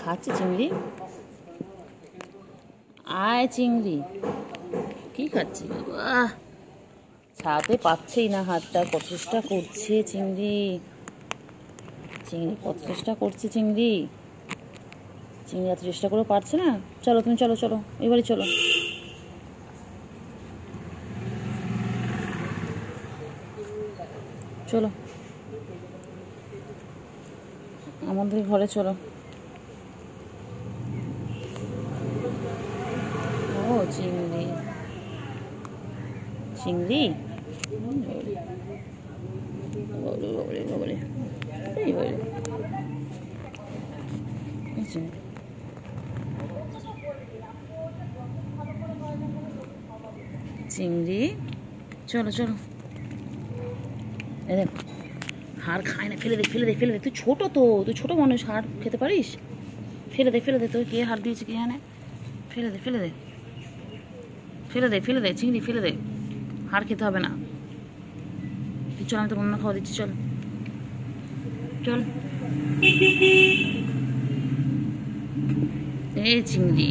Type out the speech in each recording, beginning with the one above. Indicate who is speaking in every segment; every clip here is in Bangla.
Speaker 1: খাচ্ছে চিংড়ি? আয় চিংড়ি, কি খাচ্ছি বাবা? ছাড়তে পারছেই না হাতটা, কত চেষ্টা করছে চিংড়ি। চিংড়ি কত চেষ্টা করছে চিংড়ি। চিংড়ি এত চেষ্টা করেও পারছে না। চলো তুমি, চলো চলো, এবারে চলো। চলো আমাদের ঘরে চলো। ও চিংড়ি, চিংড়ি চিংড়ি, চলো চলো। দেখ হাড় খায় না, ফেলে দে ফেলে দে ফেলে দে। তুই ছোট তো, তুই ছোট মানুষ, হাড় খেতে পারিস? ফেলে দে ফেলে দে। তোর কে হাড় দিয়েছে কে জানে? ফেলে দে ফেলে দে ফেলে দে ফেলে দে চিংড়ি, ফেলে দে। হাড় খেতে হবে না। তুই চল, আমি তোর অন্য খাওয়া দিচ্ছি, চল চল। এ চিংড়ি,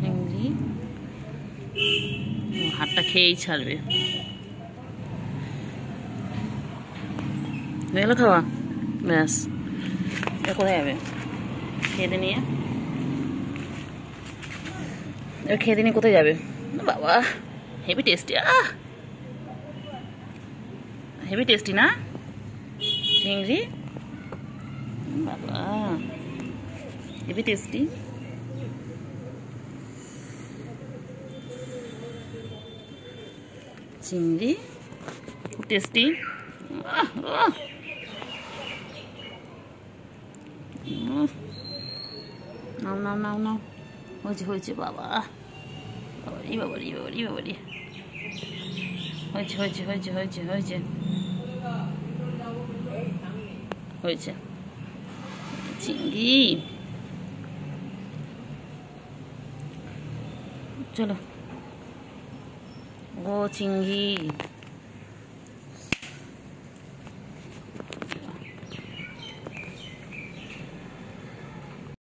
Speaker 1: চিংড়ি হাড়টা খেয়েই ছাড়বে। হয়ে গেল খাওয়া? ব্যাস, কোথায় যাবে? খেয়ে নিয়ে খেয়ে নিয়ে কোথায় যাবে? বাবা হেভি টেস্টি, হেভি টেস্টি না চিংড়ি? বাবা হেভি টেস্টি। চিংড়ি খুব টেস্টি। নাও নাও নাও নাও, হয়েছে হয়েছে বাবা, বাবারি বাবারি বাবারি বাবারি, হয়েছে হয়েছে হয়েছে হয়েছে হয়েছে হয়েছে। চিংড়ি চলো। ও চিংড়ি।